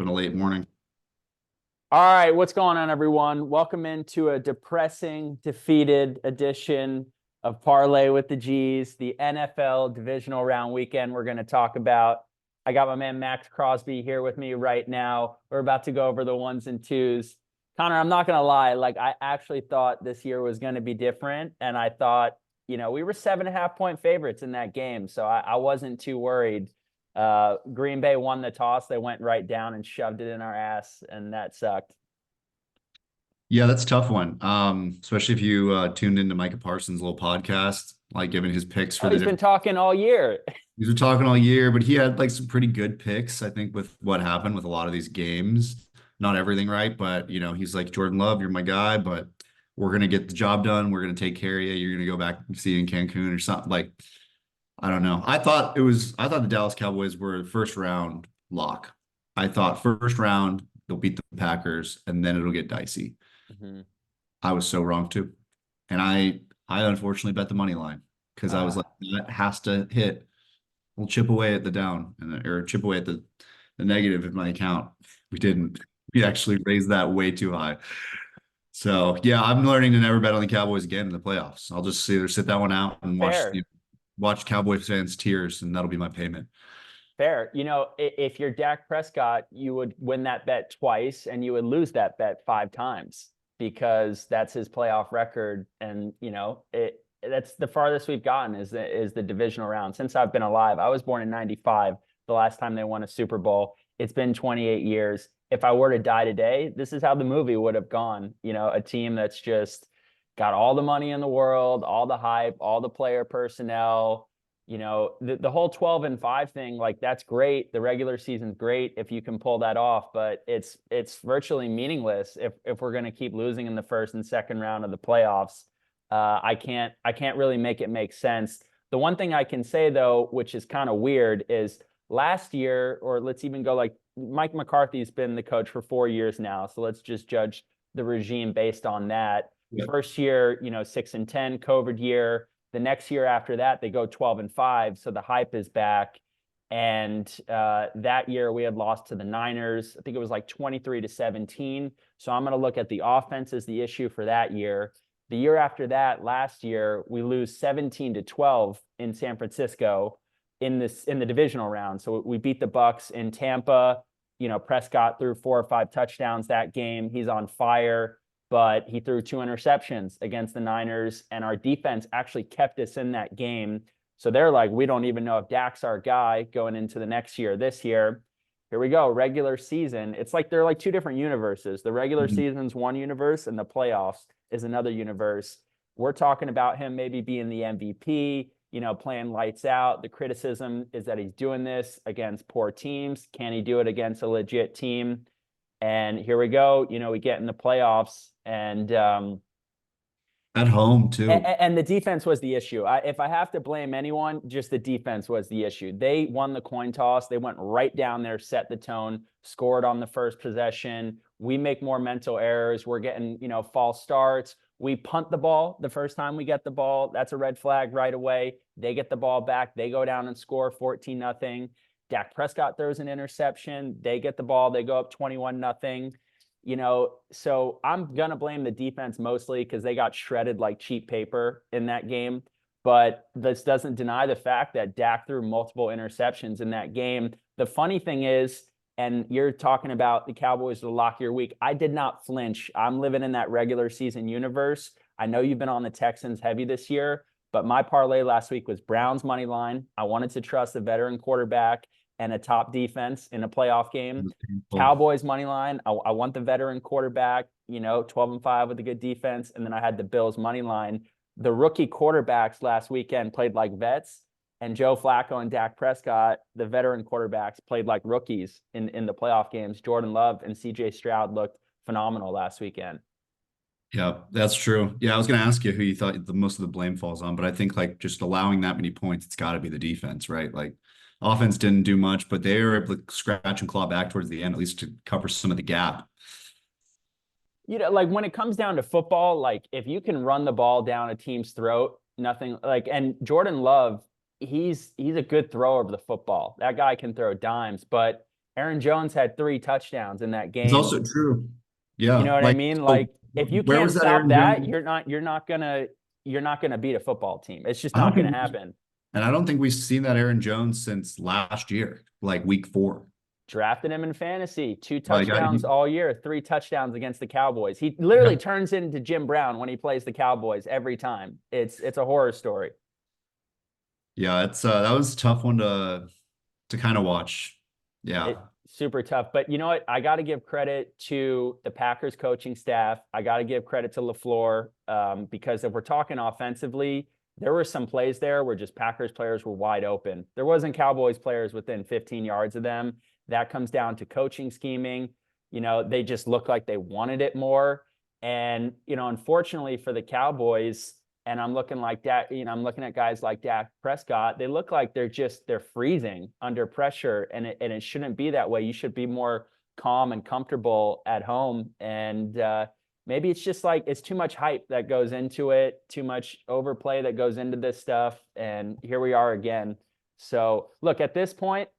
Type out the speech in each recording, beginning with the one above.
been a late morning. All right, what's going on, everyone? Welcome into a depressing, defeated edition of Parlay with the G's, the NFL divisional round weekend we're going to talk about. I got my man Max Crosby here with me right now. We're about to go over the ones and twos. Connor, I'm not going to lie. I actually thought this year was going to be different. And I thought, we were 7.5-point favorites in that game. So I wasn't too worried. Green Bay won the toss. They went right down and shoved it in our ass, and that sucked. Yeah, that's a tough one. Especially if you tuned into Micah Parsons' little podcast, like giving his picks for Oh, the he's been different. talking all year. He's been talking all year, but he had like some pretty good picks, I think, with what happened with a lot of these games. Not everything right, but he's like, Jordan Love, you're my guy, but we're gonna get the job done. We're gonna take care of you. You're gonna go back and see you in Cancun or something. Like, I don't know. I thought the Dallas Cowboys were a first round lock. I thought first round they'll beat the Packers and then it'll get dicey. Mhm. I was so wrong too. And I unfortunately bet the money line because I was like, Ah, that has to hit. We'll chip away at the down or chip away at the negative in my account. We didn't. We actually raised that way too high. So yeah, I'm learning to never bet on the Cowboys again in the playoffs. I'll just either sit that one out and fair, watch Cowboy fans tears, and that'll be my payment. fair. If you're Dak Prescott, you would win that bet twice, and you would lose that bet 5 times because that's his playoff record. And that's the farthest we've gotten is the divisional round since I've been alive. I was born in '95, the last time they won a Super Bowl. It's been 28 years. If I were to die today, this is how the movie would have gone. A team that's just got all the money in the world, all the hype, all the player personnel. The whole 12-5 thing, like, that's great. The regular season's great if you can pull that off, but it's virtually meaningless if we're going to keep losing in the first and second round of the playoffs. I can't really make it make sense. The one thing I can say, though, which is kind of weird, is last year, or let's even go, like, Mike McCarthy's been the coach for 4 years now, so let's just judge the regime based on that. Yeah. First year, 6-10, COVID year. The next year after that, they go 12-5, so the hype is back. And that year we had lost to the Niners. I think it was like 23-17. So I'm going to look at the offense as the issue for that year. The year after that, last year, we lose 17-12 in San Francisco in the divisional round. So we beat the Bucs in Tampa. Prescott threw 4 or 5 touchdowns that game. He's on fire, but he threw 2 interceptions against the Niners, and our defense actually kept us in that game. So they're like, we don't even know if Dak's our guy going into the next year. This year, here we go, regular season. It's like they're like 2 different universes. The regular Mhm. season's one universe, and the playoffs is another universe. We're talking about him maybe being the MVP, playing lights out. The criticism is that he's doing this against poor teams. Can he do it against a legit team? And here we go. We get in the playoffs, and At home too. and the defense was the issue. If I have to blame anyone, just the defense was the issue. They won the coin toss. They went right down there, set the tone, scored on the first possession. We make more mental errors. We're getting, false starts. We punt the ball the first time we get the ball. That's a red flag right away. They get the ball back. They go down and score 14-0. Dak Prescott throws an interception. They get the ball. They go up 21-0. So I'm going to blame the defense mostly because they got shredded like cheap paper in that game. But this doesn't deny the fact that Dak threw multiple interceptions in that game. The funny thing is, and you're talking about the Cowboys to lock your week, I did not flinch. I'm living in that regular season universe. I know you've been on the Texans heavy this year, but my parlay last week was Browns money line. I wanted to trust a veteran quarterback and a top defense in a playoff game. Cowboys money line. I want the veteran quarterback, 12-5 with a good defense. And then I had the Bills money line. The rookie quarterbacks last weekend played like vets, and Joe Flacco and Dak Prescott, the veteran quarterbacks, played like rookies in the playoff games. Jordan Love and CJ Stroud looked phenomenal last weekend. Yeah, that's true. Yeah, I was going to ask you who you thought the most of the blame falls on, but I think like just allowing that many points, it's got to be the defense, right? Like offense didn't do much, but they were able to scratch and claw back towards the end, at least to cover some of the gap. Like, when it comes down to football, like, if you can run the ball down a team's throat, nothing like, and Jordan Love, he's a good thrower of the football. That guy can throw dimes, but Aaron Jones had 3 touchdowns in that It's game. also true. You Yeah. know what I Like, mean? so Like if you where can't was that stop Aaron that, Jones? you're not gonna beat a football team. It's just I don't not gonna think, happen. and I don't think we've seen that Aaron Jones since last year, like week 4. Drafted him in fantasy, two Like, touchdowns all year, 3 touchdowns against the Cowboys. He literally yeah, turns into Jim Brown when he plays the Cowboys every time. It's a horror story. yeah, it's that was a tough one to kind of watch. Yeah. It super tough. But you know what? I got to give credit to the Packers coaching staff. I got to give credit to LaFleur because if we're talking offensively, there were some plays there where just Packers players were wide open. There wasn't Cowboys players within 15 yards of them. That comes down to coaching scheming. You know, they just looked like they wanted it more. And, you know, unfortunately for the Cowboys, and I'm looking like that, you know, I'm looking at guys like Dak Prescott. They look like they're freezing under pressure, and it shouldn't be that way. You should be more calm and comfortable at home. And maybe it's just like it's too much hype that goes into it, too much overplay that goes into this stuff. And here we are again. So look, at this point,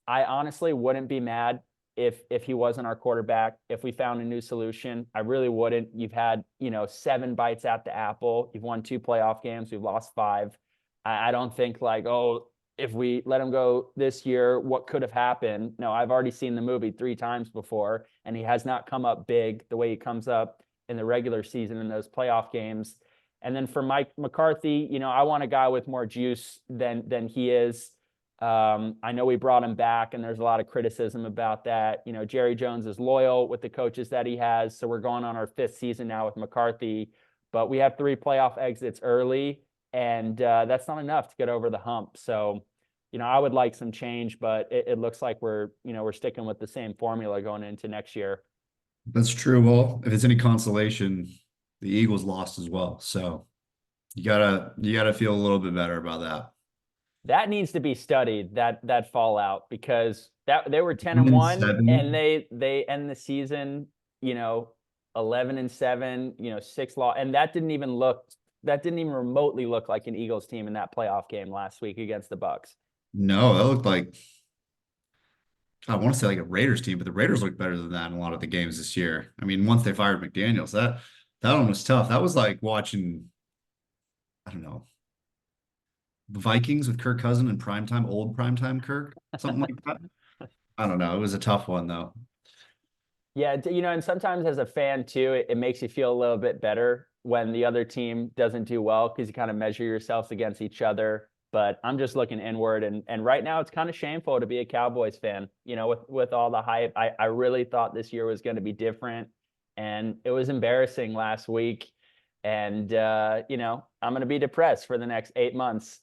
I honestly wouldn't be mad if he wasn't our quarterback, if we found a new solution. I really wouldn't. You've had, you know, 7 bites at the apple. You've won 2 playoff games. We've lost 5. I don't think like, oh, if we let him go this year, what could have happened? No, I've already seen the movie 3 times before, and he has not come up big the way he comes up in the regular season in those playoff games. And then for Mike McCarthy, you know, I want a guy with more juice than he is. I know we brought him back, and there's a lot of criticism about that. You know, Jerry Jones is loyal with the coaches that he has, so we're going on our 5th season now with McCarthy. But we have 3 playoff exits early, and that's not enough to get over the hump. So, you know, I would like some change, but it looks like we're sticking with the same formula going into next year. That's true. Well, if it's any consolation, the Eagles lost as well. So you gotta feel a little bit better about that. That needs to be studied, that fallout, because that they were 10 1 and and 1 and 7. they end the season, you know, 11 and 7, you know, 6 loss, and that didn't even remotely look like an Eagles team in that playoff game last week against the Bucs. No, that looked like I want to say like a Raiders team, but the Raiders looked better than that in a lot of the games this year. I mean, once they fired McDaniels, that one was tough. That was like watching, I don't know, the Vikings with Kirk Cousin and primetime, old primetime Kirk, something like that. I don't know. It was a tough one though. Yeah, you know, and sometimes as a fan too, it makes you feel a little bit better when the other team doesn't do well because you kind of measure yourselves against each other. But I'm just looking inward, and right now it's kind of shameful to be a Cowboys fan. You know, with all the hype, I really thought this year was going to be different, and it was embarrassing last week. And you know, I'm going to be depressed for the next 8 months.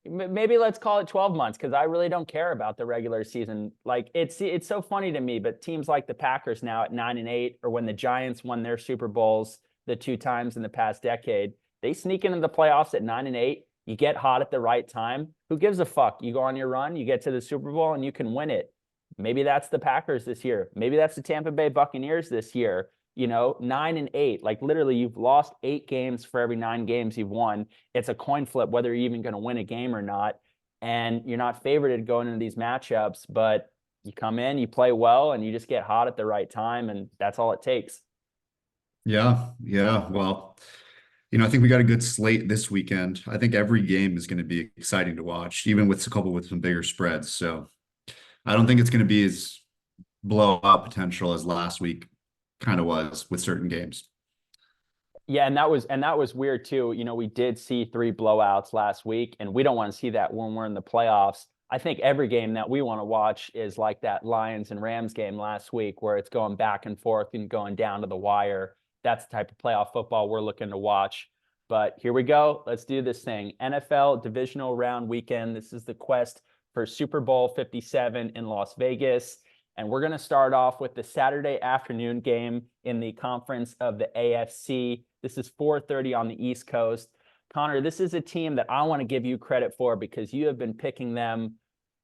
Maybe let's call it 12 months because I really don't care about the regular season. Like it's so funny to me, but teams like the Packers now at 9 and 8, or when the Giants won their Super Bowls the 2 times in the past decade, they sneak into the playoffs at 9 and 8. You get hot at the right time. Who gives a fuck? You go on your run, you get to the Super Bowl, and you can win it. Maybe that's the Packers this year. Maybe that's the Tampa Bay Buccaneers this year. You know, 9 and 8. Like literally, you've lost 8 games for every 9 games you've won. It's a coin flip whether you're even going to win a game or not. And you're not favored going into these matchups, but you come in, you play well, and you just get hot at the right time, and that's all it takes. Yeah, yeah. Well, I think we got a good slate this weekend. I think every game is going to be exciting to watch, even with a couple with some bigger spreads. So I don't think it's going to be as blowout potential as last week kind of was with certain games. Yeah, and that was weird too. You know, we did see 3 blowouts last week, and we don't want to see that when we're in the playoffs. I think every game that we want to watch is like that Lions and Rams game last week, where it's going back and forth and going down to the wire. That's the type of playoff football we're looking to watch. But here we go. Let's do this thing. NFL divisional round weekend. This is the quest for Super Bowl 57 in Las Vegas. And we're going to start off with the Saturday afternoon game in the conference of the AFC. This is 4:30 on the East Coast. Connor, this is a team that I want to give you credit for because you have been picking them,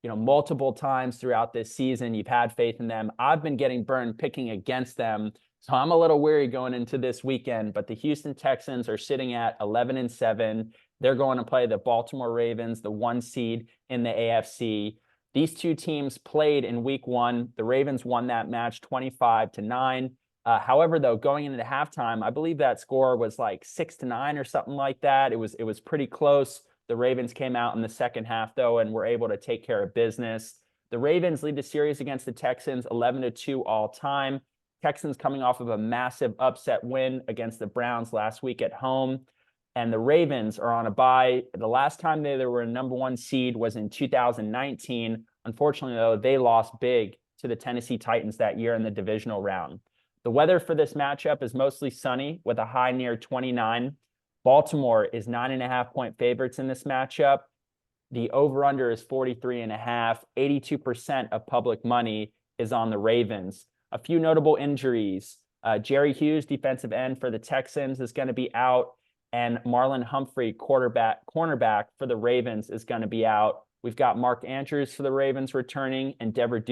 you know, multiple times throughout this season. You've had faith in them. I've been getting burned picking against them. So I'm a little weary going into this weekend, but the Houston Texans are sitting at 11 and 7. They're going to play the Baltimore Ravens, the 1 seed in the AFC. These two teams played in week one. The Ravens won that match 25-9. However, though, going into halftime, I believe that score was like 6-9 or something like that. It was pretty close. The Ravens came out in the second half, though, and were able to take care of business. The Ravens lead the series against the Texans 11-2 all time. Texans coming off of a massive upset win against the Browns last week at home. And the Ravens are on a bye. The last time they were a number one seed was in 2019. Unfortunately, though, they lost big to the Tennessee Titans that year in the divisional round. The weather for this matchup is mostly sunny with a high near 29. Baltimore is 9.5-point favorites in this matchup. The over-under is 43.5. 82% of public money is on the Ravens. A few notable injuries. Jerry Hughes, defensive end for the Texans, is going to be out. And Marlon Humphrey, cornerback for the Ravens, is going to be out. We've got Mark Andrews for the Ravens returning, and Devin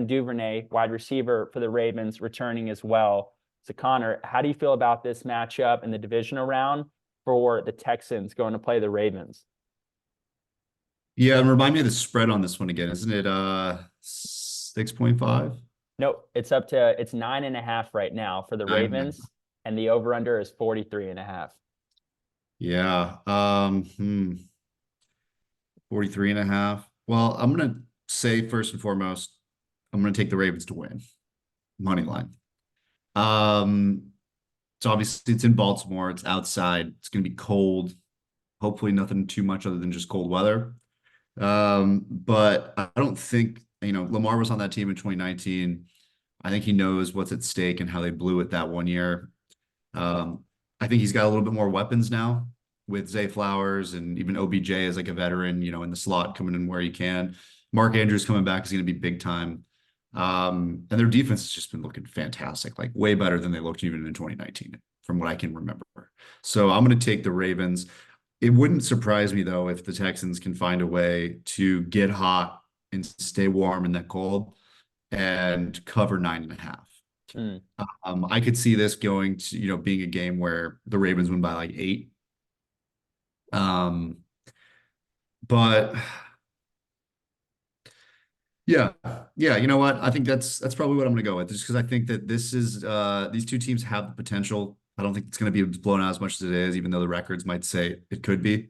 Duvernay, wide receiver for the Ravens, returning as well. So, Connor, how do you feel about this matchup in the divisional round for the Texans going to play the Ravens? Yeah, and remind me of the spread on this one again. Isn't it 6.5? Nope, it's 9.5 right now for the 9.5. Ravens, and the over-under is 43.5. Yeah. 43.5. Well, I'm gonna say first and foremost, I'm gonna take the Ravens to win. Money line. So obviously it's in Baltimore, it's outside, it's gonna be cold. Hopefully nothing too much other than just cold weather. But I don't think, Lamar was on that team in 2019. I think he knows what's at stake and how they blew it that one year. I think he's got a little bit more weapons now with Zay Flowers and even OBJ as like a veteran, in the slot coming in where he can. Mark Andrews coming back is going to be big time. And their defense has just been looking fantastic, like way better than they looked even in 2019, from what I can remember. So I'm going to take the Ravens. It wouldn't surprise me though if the Texans can find a way to get hot and stay warm in that cold and cover 9.5. Mm. I could see this going to, being a game where the Ravens win by like 8. Um, but yeah, yeah, you know what? I think that's probably what I'm gonna go with, just because I think that this is these two teams have the potential. I don't think it's gonna be blown out as much as it is, even though the records might say it could be.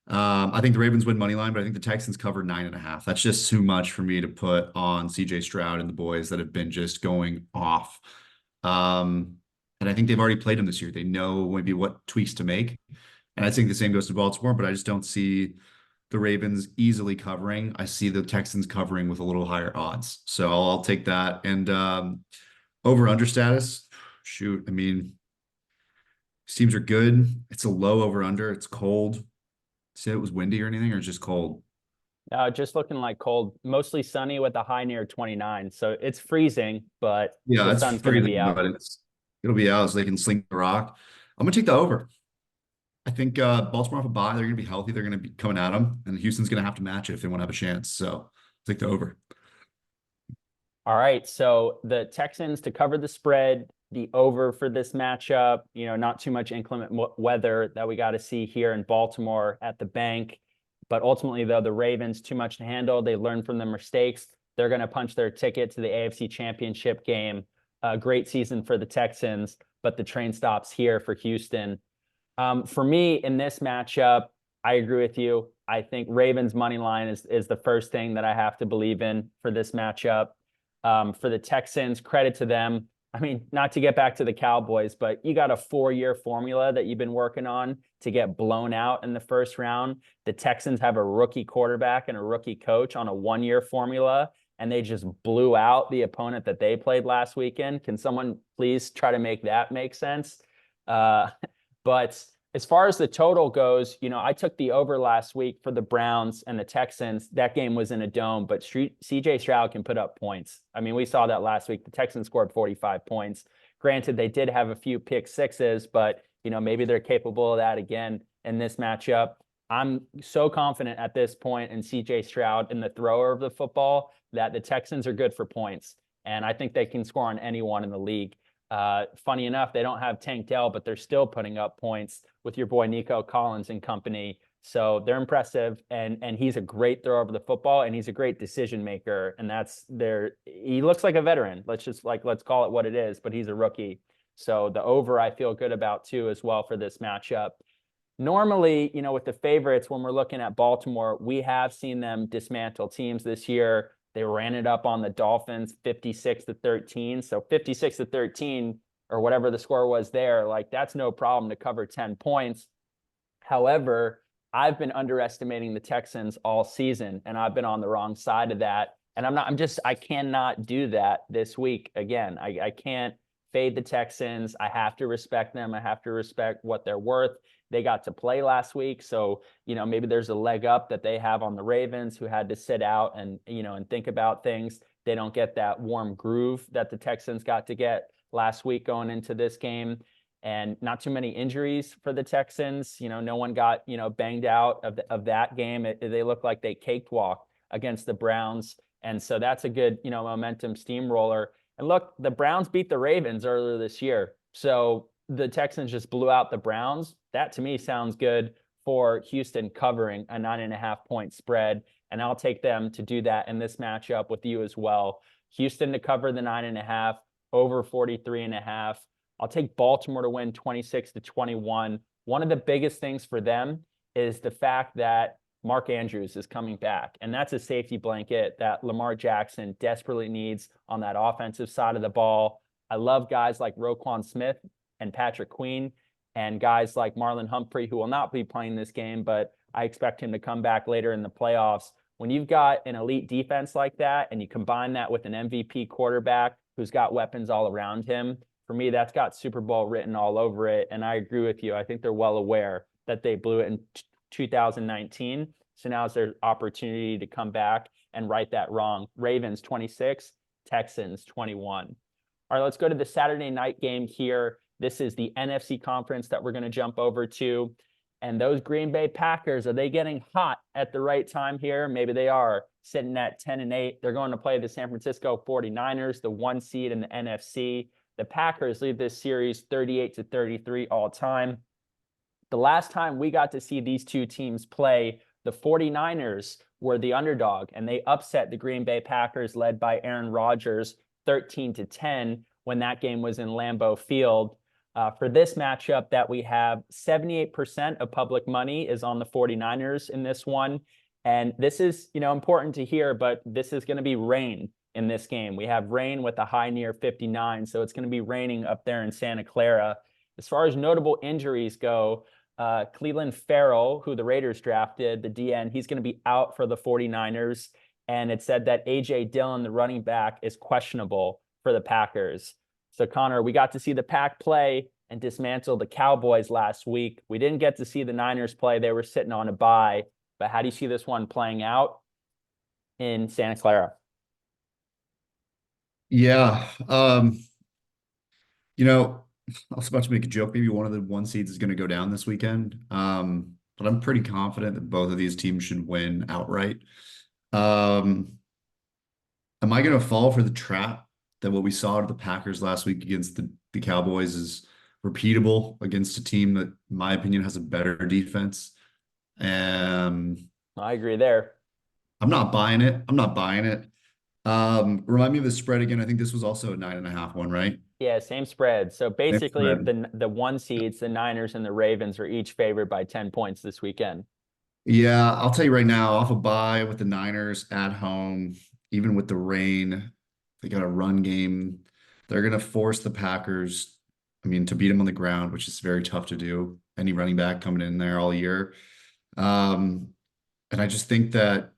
I think the Ravens win money line, but I think the Texans cover 9.5. That's just too much for me to put on CJ Stroud and the boys that have been just going off. And I think they've already played them this year. They know maybe what tweaks to make. And I think the same goes to Baltimore, but I just don't see the Ravens easily covering. I see the Texans covering with a little higher odds. So I'll take that. And over under status, shoot, I mean, these teams are good. It's a low over under. It's cold. Say it was windy or anything, or just cold? Just looking like cold, mostly sunny with a high near 29. So it's freezing, but Yeah, the it's sun's going to be freezing, out. but it'll be out so they can sling the rock. I'm gonna take the over. I think Baltimore off a bye, they're gonna be healthy, they're gonna be coming at them, and Houston's gonna have to match it if they want to have a chance. So I'll take the over. All right. So the Texans to cover the spread, the over for this matchup, not too much inclement weather that we got to see here in Baltimore at the bank. But ultimately, though, the Ravens, too much to handle. They learn from their mistakes. They're going to punch their ticket to the AFC Championship game. A great season for the Texans, but the train stops here for Houston. For me, in this matchup, I agree with you. I think Ravens money line is the first thing that I have to believe in for this matchup. For the Texans, credit to them. I mean, not to get back to the Cowboys, but you got a 4-year formula that you've been working on to get blown out in the first round. The Texans have a rookie quarterback and a rookie coach on a 1-year formula, and they just blew out the opponent that they played last weekend. Can someone please try to make that make sense? But as far as the total goes, I took the over last week for the Browns and the Texans. That game was in a dome, but CJ Stroud can put up points. I mean, we saw that last week. The Texans scored 45 points. Granted, they did have a few pick sixes, but maybe they're capable of that again in this matchup. I'm so confident at this point in CJ Stroud and the thrower of the football that the Texans are good for points. And I think they can score on anyone in the league. Funny enough, they don't have Tank Dell, but they're still putting up points with your boy Nico Collins and company. So they're impressive, and he's a great thrower of the football, and he's a great decision maker. And that's there. He looks like a veteran. Let's call it what it is, but he's a rookie. So the over I feel good about too as well for this matchup. Normally, with the favorites, when we're looking at Baltimore, we have seen them dismantle teams this year. They ran it up on the Dolphins 56-13. So 56-13 or whatever the score was there, like that's no problem to cover 10 points. However, I've been underestimating the Texans all season, and I've been on the wrong side of that. And I cannot do that this week again. I can't fade the Texans. I have to respect them. I have to respect what they're worth. They got to play last week. So, maybe there's a leg up that they have on the Ravens, who had to sit out and think about things. They don't get that warm groove that the Texans got to get last week going into this game. And not too many injuries for the Texans. No one got, banged out of that game. They look like they cakewalk against the Browns. And so that's a good, momentum steamroller. And look, the Browns beat the Ravens earlier this year. So the Texans just blew out the Browns. That to me sounds good for Houston covering a 9.5-point spread. And I'll take them to do that in this matchup with you as well. Houston to cover the 9.5, over 43.5. I'll take Baltimore to win 26-21. One of the biggest things for them is the fact that Mark Andrews is coming back. And that's a safety blanket that Lamar Jackson desperately needs on that offensive side of the ball. I love guys like Roquan Smith and Patrick Queen, and guys like Marlon Humphrey, who will not be playing this game, but I expect him to come back later in the playoffs. When you've got an elite defense like that, and you combine that with an MVP quarterback who's got weapons all around him, for me, that's got Super Bowl written all over it. And I agree with you. I think they're well aware that they blew it in 2019. So now it's their opportunity to come back and right that wrong. Ravens 26, Texans 21. All right, let's go to the Saturday night game here. This is the NFC conference that we're going to jump over to. And those Green Bay Packers, are they getting hot at the right time here? Maybe they are, sitting at 10-8. They're going to play the San Francisco 49ers, the 1 seed in the NFC. The Packers lead this series 38-33 all time. The last time we got to see these two teams play, the 49ers were the underdog, and they upset the Green Bay Packers led by Aaron Rodgers 13-10 when that game was in Lambeau Field. For this matchup that we have, 78% of public money is on the 49ers in this one. And this is, important to hear, but this is going to be rain in this game. We have rain with a high near 59, so it's going to be raining up there in Santa Clara. As far as notable injuries go, Cleveland Farrell, who the Raiders drafted, the DN, he's going to be out for the 49ers. And it said that A.J. Dillon, the running back, is questionable for the Packers. So, Connor, we got to see the Pack play and dismantle the Cowboys last week. We didn't get to see the Niners play. They were sitting on a bye. But how do you see this one playing out in Santa Clara? Yeah. I was about to make a joke. Maybe one of the 1 seeds is going to go down this weekend. But I'm pretty confident that both of these teams should win outright. Am I going to fall for the trap that what we saw of the Packers last week against the Cowboys is repeatable against a team that, in my opinion, has a better defense? And I agree there. I'm not buying it. I'm not buying it. Remind me of the spread again. I think this was also a 9.5 one, right? Yeah, same spread. So Same basically, spread. the 1 seeds, the Niners and the Ravens, are each favored by 10 points this weekend. Yeah, I'll tell you right now, off a bye with the Niners at home, even with the rain, they got a run game. They're going to force the Packers, to beat them on the ground, which is very tough to do. Any running back coming in there all year. Um, and I just think that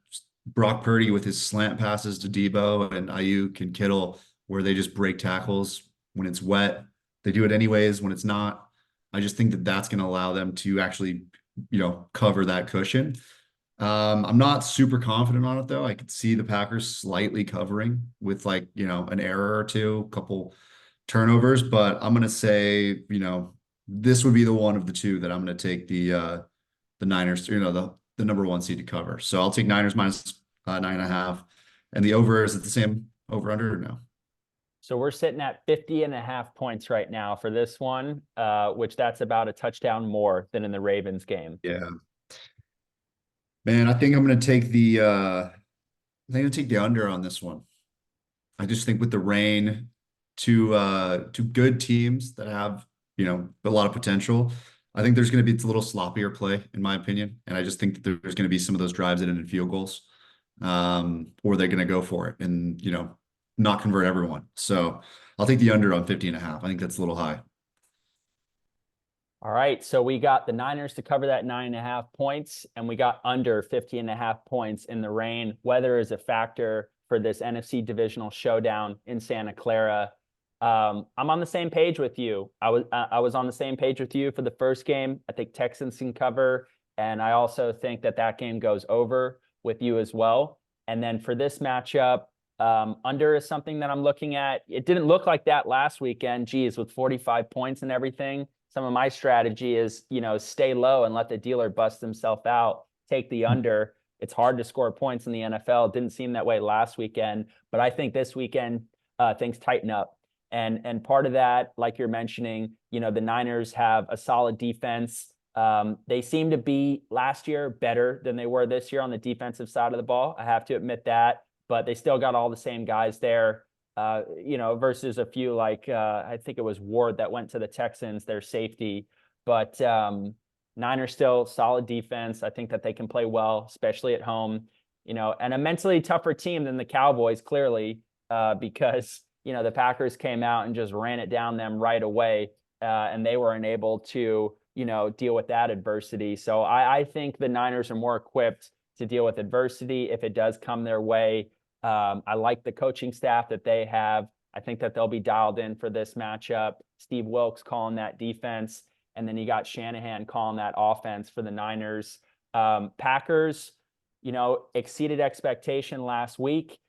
Brock Purdy with his slant passes to Debo and Ayuk and Kittle, where they just break tackles when it's wet, they do it anyways when it's not. I just think that that's going to allow them to actually, cover that cushion. I'm not super confident on it though. I could see the Packers slightly covering with an error or two, a couple turnovers, but I'm going to say, this would be the one of the two that I'm going to take the Niners, the number 1 seed to cover. So I'll take Niners minus 9.5. And the over, is it the same over under or no? So we're sitting at 50.5 points right now for this one, which that's about a touchdown more than in the Ravens game. Yeah. Man, I think I'm gonna take I think I'm gonna take the under on this one. I just think with the rain, two good teams that have, a lot of potential. I think there's gonna be it's a little sloppier play, in my opinion. And I just think that there's gonna be some of those drives that end in field goals. Or they're gonna go for it and, not convert everyone. So I'll take the under on 50 and a half. I think that's a little high. All right. So we got the Niners to cover that 9.5 points, and we got under 50.5 points in the rain. Weather is a factor for this NFC divisional showdown in Santa Clara. I'm on the same page with you. I was on the same page with you for the first game. I think Texans can cover, and I also think that that game goes over with you as well. And then for this matchup, under is something that I'm looking at. It didn't look like that last weekend. Geez, with 45 points and everything. Some of my strategy is, stay low and let the dealer bust himself out, take the under. It's hard to score points in the NFL. It didn't seem that way last weekend, but I think this weekend things tighten up. And part of that, like you're mentioning, the Niners have a solid defense. They seem to be last year better than they were this year on the defensive side of the ball. I have to admit that, but they still got all the same guys there. Versus a few like I think it was Ward that went to the Texans, their safety. But Niners still solid defense. I think that they can play well, especially at home. And a mentally tougher team than the Cowboys, clearly, because the Packers came out and just ran it down them right away, and they were unable to deal with that adversity. So I think the Niners are more equipped to deal with adversity if it does come their way. I like the coaching staff that they have. I think that they'll be dialed in for this matchup. Steve Wilks calling that defense, and then you got Shanahan calling that offense for the Niners. Packers, exceeded expectation last week.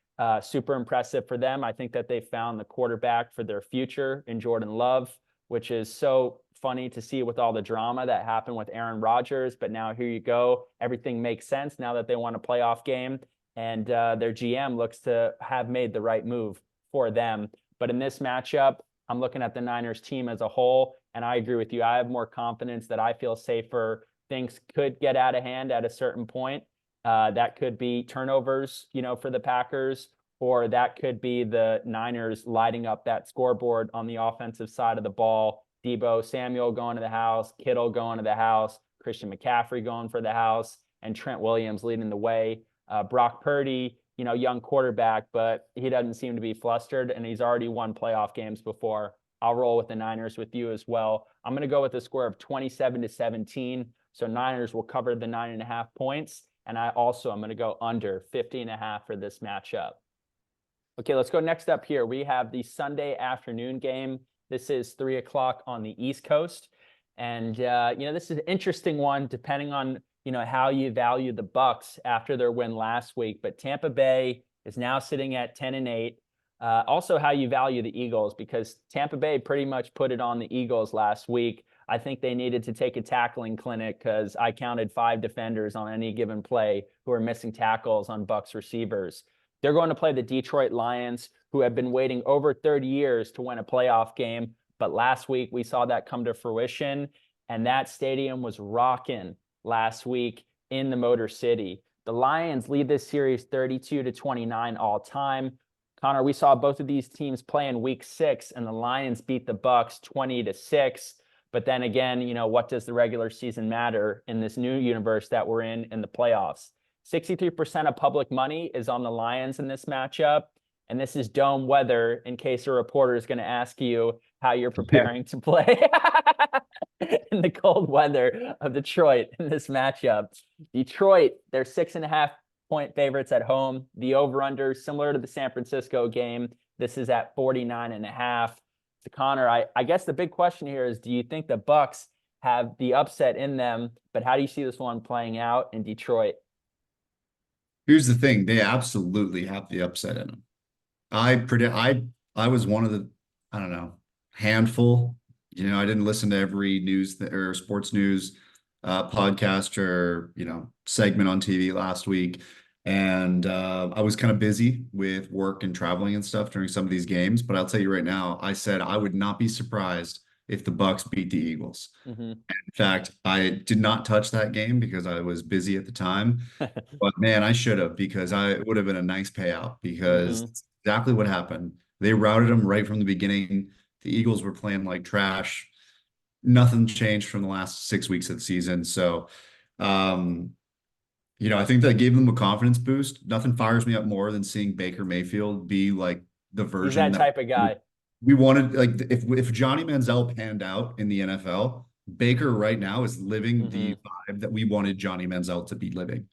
Super impressive for them. I think that they found the quarterback for their future in Jordan Love, which is so funny to see with all the drama that happened with Aaron Rodgers. But now here you go. Everything makes sense now that they won a playoff game. And their GM looks to have made the right move for them. But in this matchup, I'm looking at the Niners team as a whole, and I agree with you. I have more confidence that I feel safer. Things could get out of hand at a certain point. That could be turnovers, for the Packers, or that could be the Niners lighting up that scoreboard on the offensive side of the ball. Debo Samuel going to the house, Kittle going to the house, Christian McCaffrey going for the house, and Trent Williams leading the way. Brock Purdy, young quarterback, but he doesn't seem to be flustered, and he's already won playoff games before. I'll roll with the Niners with you as well. I'm going to go with a score of 27-17. So Niners will cover the 9.5 points. And I'm going to go under 50.5 for this matchup. Okay, let's go next up here. We have the Sunday afternoon game. This is 3 o'clock on the East Coast. And, this is an interesting one depending on how you value the Bucs after their win last week. But Tampa Bay is now sitting at 10-8. Also, how you value the Eagles, because Tampa Bay pretty much put it on the Eagles last week. I think they needed to take a tackling clinic, because I counted 5 defenders on any given play who are missing tackles on Bucs receivers. They're going to play the Detroit Lions, who have been waiting over 30 years to win a playoff game. But last week we saw that come to fruition, and that stadium was rocking last week in the Motor City. The Lions lead this series 32-29 all time. Connor, we saw both of these teams play in week 6, and the Lions beat the Bucs 20-6. But then again, what does the regular season matter in this new universe that we're in the playoffs? 63% of public money is on the Lions in this matchup. And this is dome weather, in case a reporter is going to ask you how you're preparing to play in the cold weather of Detroit in this matchup. Detroit, they're 6.5-point favorites at home. The over-under, similar to the San Francisco game, this is at 49.5. So Connor, I guess the big question here is, do you think the Bucs have the upset in them? But how do you see this one playing out in Detroit? Here's the thing, they absolutely have the upset in them. I was one of the, I don't know, handful. I didn't listen to every news or sports news podcast or segment on TV last week, and I was kind of busy with work and traveling and stuff during some of these games. But I'll tell you right now, I said I would not be surprised if the Bucs beat the Eagles. Hmm. In fact, I did not touch that game because I was busy at the time. But man, I should have because it would have been a nice payout because Hmm. it's exactly what happened. They routed them right from the beginning. The Eagles were playing like trash. Nothing changed from the last 6 weeks of the season. So, um, I think that gave them a confidence boost. Nothing fires me up more than seeing Baker Mayfield be like the He's version that that type of guy. we wanted. Like if Johnny Manziel panned out in the NFL, Baker right now is living the Hmm. vibe that we wanted Johnny Manziel to be living,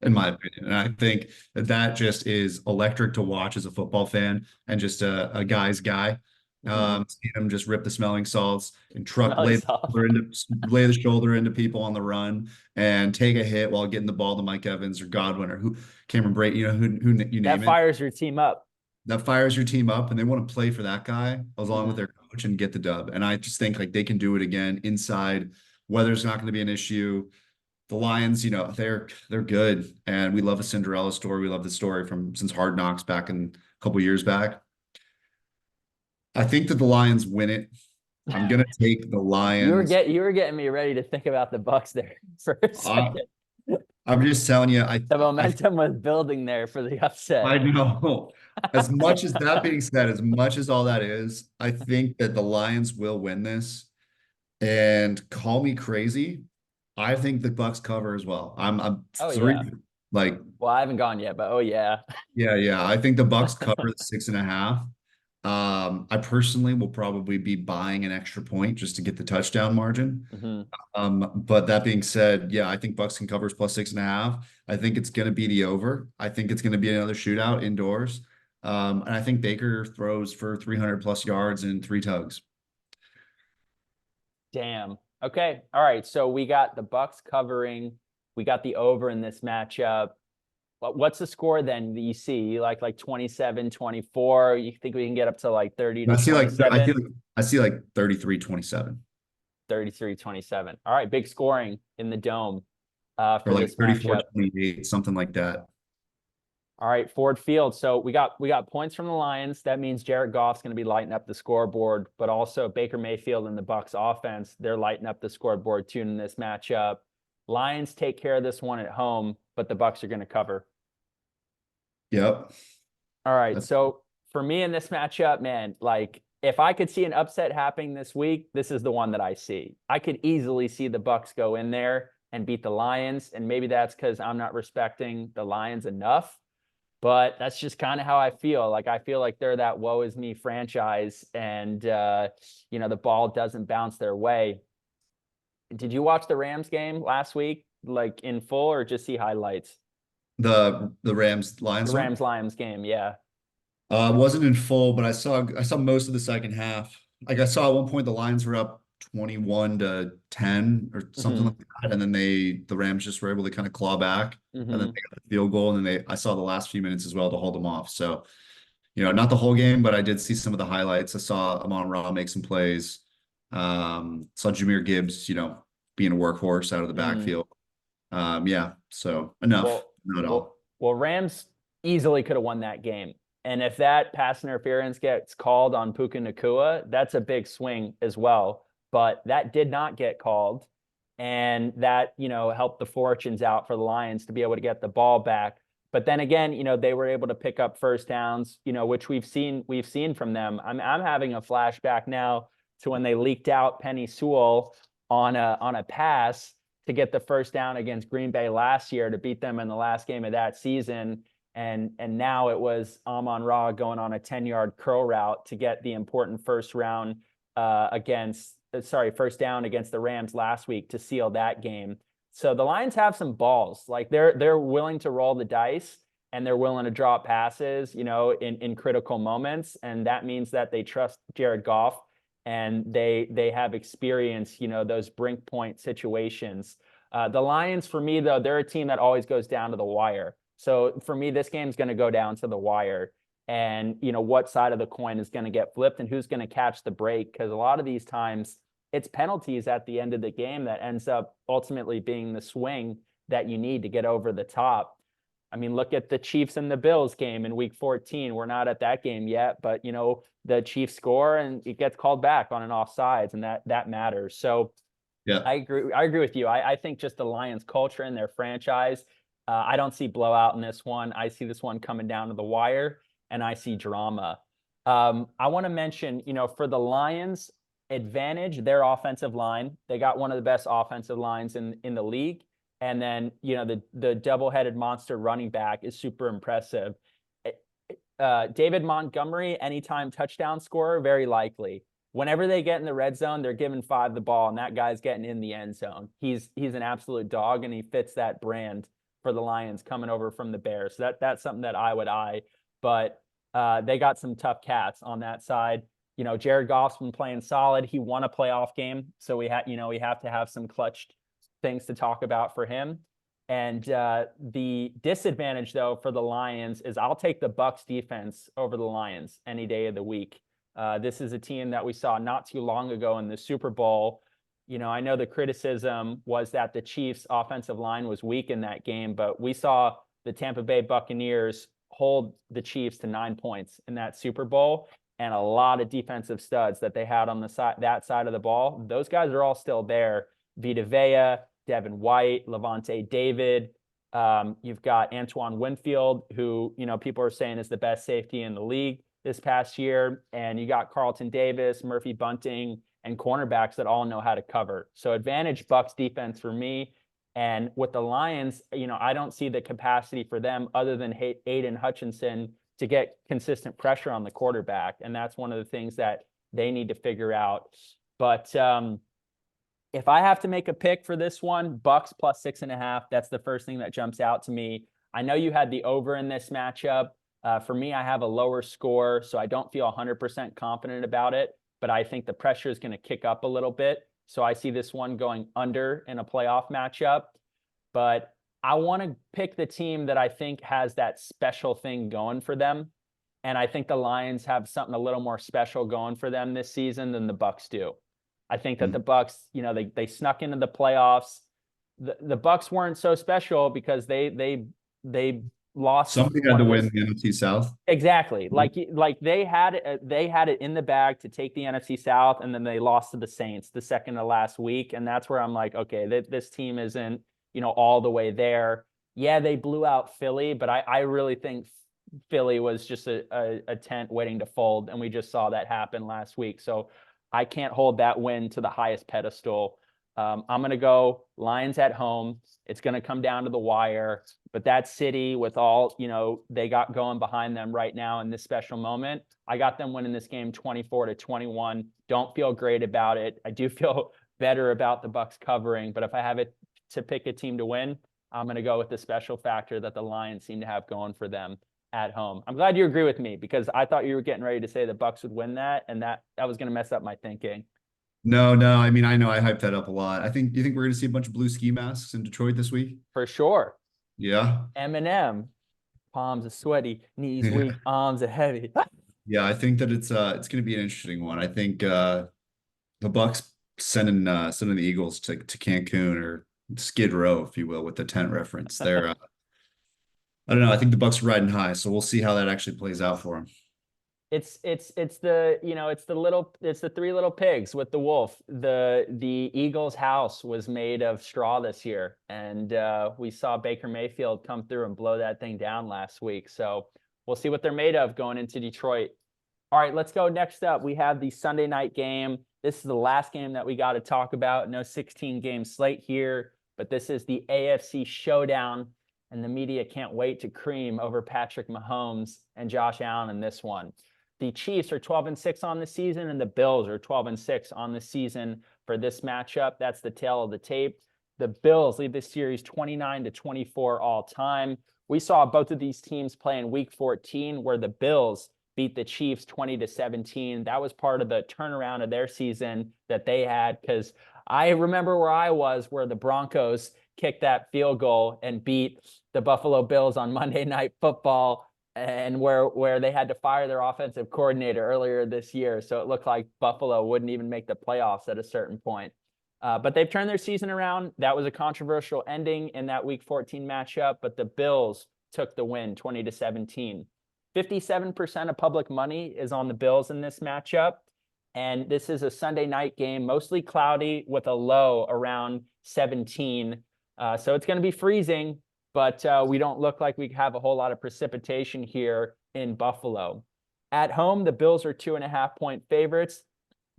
in my opinion. And I think that just is electric to watch as a football fan and just a guy's guy. Hmm. Seeing him just rip the smelling salts and Smelling salt. lay the shoulder into people on the run and take a hit while getting the ball to Mike Evans or Godwin or who Cameron Brate, who you That name it. fires your team up. That fires your team up and they want to play for that guy along with Hmm. their coach and get the dub. And I just think like they can do it again inside. Weather's not going to be an issue. The Lions, they're good, and we love a Cinderella story. We love the story from since Hard Knocks back in a couple years back. I think that the Lions win it. I'm gonna take the Lions. You were getting me ready to think about the Bucs there for a I, second. I'm just telling you, The momentum was building there for the upset. I know. As much as that being said, as much as all that is, I think that the Lions will win this. And call me crazy, I think the Bucks cover as well. I'm Oh three yeah. like Well, I haven't gone yet, but oh yeah. yeah. I think the Bucks cover the 6.5. I personally will probably be buying an extra point just to get the touchdown margin. Hmm. But that being said, yeah, I think Bucks can covers plus 6.5. I think it's going to be the over. I think it's going to be another shootout indoors. And I think Baker throws for 300 plus yards and three tugs. Damn. Okay. All right. So we got the Bucks covering. We got the over in this matchup. What's the score then that you see? You like 27, 24? You think we can get up to like 30 I to see like I feel 27? like I see like 33-27 33, 27. All right. Big scoring in the dome or for like this matchup. 34-28, something like that. All right, Ford Field. So we got points from the Lions. That means Jared Goff's going to be lighting up the scoreboard, but also Baker Mayfield and the Bucs offense, they're lighting up the scoreboard too in this matchup. Lions take care of this one at home, but the Bucs are going to cover. Yep. All right. That's So for me in this matchup, man, like if I could see an upset happening this week, this is the one that I see. I could easily see the Bucs go in there and beat the Lions, and maybe that's because I'm not respecting the Lions enough. But that's just kind of how I feel. Like I feel like they're that woe is me franchise, and the ball doesn't bounce their way. Did you watch the Rams game last week, like in full, or just see highlights? the Rams The Lions one. Rams Lions game, yeah. Wasn't in full, but I saw most of the second half. Like I saw at one point the Lions were up 21-10 or something Hmm. like that, and then the Rams just were able to kind of claw back, and then Hmm. they got the field goal, and then I saw the last few minutes as well to hold them off. So, not the whole game, but I did see some of the highlights. I saw Amon Ra make some plays. Saw Jahmyr Gibbs, being a workhorse out of the Hmm. backfield. Yeah, so enough. Well, Not at well, all. well, Rams easily could have won that game. And if that pass interference gets called on Puka Nakua, that's a big swing as well. But that did not get called. And that, helped the fortunes out for the Lions to be able to get the ball back. But then again, they were able to pick up first downs, which we've seen from them. I'm having a flashback now to when they leaked out Penny Sewell on a pass to get the first down against Green Bay last year to beat them in the last game of that season. And now it was Amon Ra going on a 10-yard curl route to get the important first down against the Rams last week to seal that game. So the Lions have some balls. Like they're willing to roll the dice and they're willing to drop passes, in critical moments. And that means that they trust Jared Goff and they have experience, those brink point situations. The Lions, for me, though, they're a team that always goes down to the wire. So for me, this game's going to go down to the wire. And, what side of the coin is going to get flipped and who's going to catch the break? Because a lot of these times, it's penalties at the end of the game that ends up ultimately being the swing that you need to get over the top. I mean, look at the Chiefs and the Bills game in week 14. We're not at that game yet, but the Chiefs score and it gets called back on an offsides, and that matters. So Yeah. I agree with you. I think just the Lions culture and their franchise. I don't see blowout in this one. I see this one coming down to the wire, and I see drama. I want to mention, for the Lions, advantage their offensive line. They got one of the best offensive lines in the league. And then, the double-headed monster running back is super impressive. David Montgomery, anytime touchdown scorer, very likely. Whenever they get in the red zone, they're giving 5 the ball, and that guy's getting in the end zone. He's an absolute dog, and he fits that brand for the Lions coming over from the Bears. So that's something that I would eye. But they got some tough cats on that side. Jared Goff's been playing solid. He won a playoff game, so we have to have some clutch things to talk about for him. And the disadvantage, though, for the Lions is I'll take the Bucs defense over the Lions any day of the week. This is a team that we saw not too long ago in the Super Bowl. I know the criticism was that the Chiefs' offensive line was weak in that game, but we saw the Tampa Bay Buccaneers hold the Chiefs to 9 points in that Super Bowl, and a lot of defensive studs that they had on that side of the ball. Those guys are all still there. Vita Vea, Devin White, Levante David. You've got Antoine Winfield, who, people are saying is the best safety in the league this past year. And you got Carlton Davis, Murphy Bunting, and cornerbacks that all know how to cover. So advantage Bucs defense for me. And with the Lions, I don't see the capacity for them other than Aiden Hutchinson to get consistent pressure on the quarterback. And that's one of the things that they need to figure out. But if I have to make a pick for this one, Bucs plus 6.5, that's the first thing that jumps out to me. I know you had the over in this matchup. For me, I have a lower score, so I don't feel 100% confident about it, but I think the pressure is going to kick up a little bit. So I see this one going under in a playoff matchup. But I want to pick the team that I think has that special thing going for them. And I think the Lions have something a little more special going for them this season than the Bucs do. I think that the Bucs, they snuck into the playoffs. The Bucs weren't so special because they lost. Somebody had to win the NFC South. Exactly. Like they had it in the bag to take the NFC South, and then they lost to the Saints the second to last week. And that's where I'm like, okay, this team isn't, all the way there. Yeah, they blew out Philly, but I really think Philly was just a tent waiting to fold. And we just saw that happen last week. So I can't hold that win to the highest pedestal. I'm going to go Lions at home. It's going to come down to the wire. But that city with all, they got going behind them right now in this special moment, I got them winning this game 24-21. Don't feel great about it. I do feel better about the Bucs covering. But if I have it to pick a team to win, I'm going to go with the special factor that the Lions seem to have going for them at home. I'm glad you agree with me because I thought you were getting ready to say the Bucs would win that, and that was going to mess up my thinking. No. I mean, I know I hyped that up a lot. Do you think we're going to see a bunch of blue ski masks in Detroit this week? For sure. Yeah. Eminem, palms are sweaty, knees weak, arms are heavy. Yeah, I think that it's going to be an interesting one. I think the Bucs sending the Eagles to Cancun or Skid Row, if you will, with the tent reference. They're I don't know. I think the Bucs are riding high, so we'll see how that actually plays out for them. It's the three little pigs with the wolf. The Eagles' house was made of straw this year, and we saw Baker Mayfield come through and blow that thing down last week. So we'll see what they're made of going into Detroit. All right, let's go. Next up, we have the Sunday night game. This is the last game that we got to talk about. No 16-game slate here, but this is the AFC showdown, and the media can't wait to cream over Patrick Mahomes and Josh Allen in this one. The Chiefs are 12-6 on the season, and the Bills are 12-6 on the season for this matchup. That's the tail of the tape. The Bills lead this series 29-24 all time. We saw both of these teams play in Week 14, where the Bills beat the Chiefs 20-17. That was part of the turnaround of their season that they had, because I remember where I was, where the Broncos kicked that field goal and beat the Buffalo Bills on Monday Night Football, and where they had to fire their offensive coordinator earlier this year. So it looked like Buffalo wouldn't even make the playoffs at a certain point. But they've turned their season around. That was a controversial ending in that Week 14 matchup, but the Bills took the win 20-17. 57% of public money is on the Bills in this matchup. And this is a Sunday night game, mostly cloudy with a low around 17. So it's going to be freezing, but we don't look like we have a whole lot of precipitation here in Buffalo. At home, the Bills are 2.5-point favorites.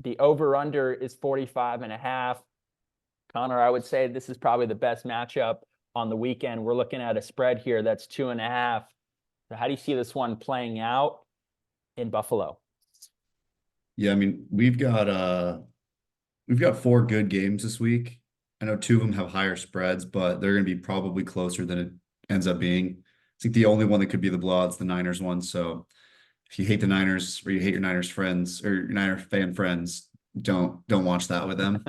The over-under is 45.5. Connor, I would say this is probably the best matchup on the weekend. We're looking at a spread here that's 2.5. So how do you see this one playing out in Buffalo? Yeah, I mean, we've got 4 good games this week. I know 2 of them have higher spreads, but they're going to be probably closer than it ends up being. I think the only one that could be the blowout's the Niners one. So if you hate the Niners or you hate your Niners friends or your Niner fan friends, don't watch that with them.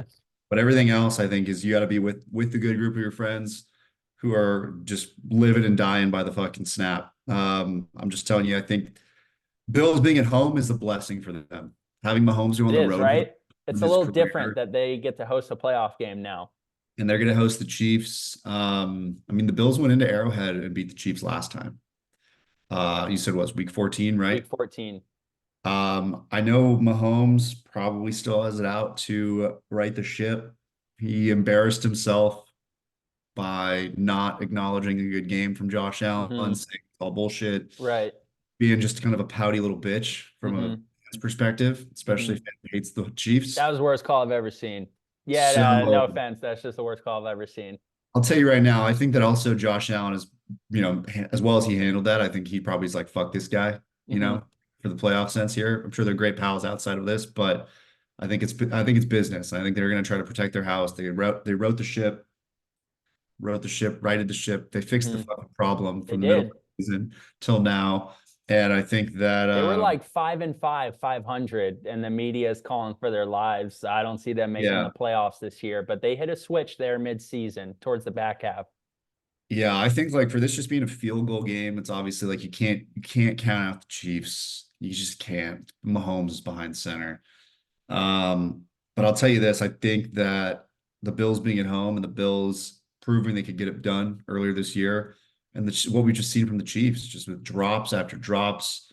But everything else, I think, is you got to be with the good group of your friends who are just living and dying by the fucking snap. I'm just telling you, I think Bills being at home is a blessing for them. Having Mahomes go on It the is, road right? for It's a his little different career, that they get to host a playoff game now. and they're going to host the Chiefs. I mean, the Bills went into Arrowhead and beat the Chiefs last time. You said what was week 14, Week right? 14. I know Mahomes probably still has it out to right the ship. He embarrassed himself by not acknowledging a good game from Josh Allen, saying Mm-hmm. it's all bullshit, Right. being just kind of a pouty little bitch from a Mm-hmm. fan's perspective, especially Mm-hmm. if he hates the Chiefs. That was the worst call I've ever seen. Yeah, no So offense. That's just the worst call I've ever seen. I'll tell you right now, I think that also Josh Allen is, as well as he handled that, I think he probably is like, fuck this guy, Mm-hmm. for the playoff sense here. I'm sure they're great pals outside of this, but I think it's business. I think they're going to try to protect their house. They wrote the ship, righted the ship. They fixed the Mm-hmm. fucking problem They from the middle of did. the season till now. And I think that They were like 5-5, 500, and the media is calling for their lives. I don't see them making the yeah. playoffs this year, but they hit a switch there mid-season towards the back half. Yeah, I think like for this just being a field goal game, it's obviously like you can't count out the Chiefs. You just can't. Mahomes is behind center. But I'll tell you this, I think that the Bills being at home and the Bills proving they could get it done earlier this year, and what we just seen from the Chiefs, just with drops after drops.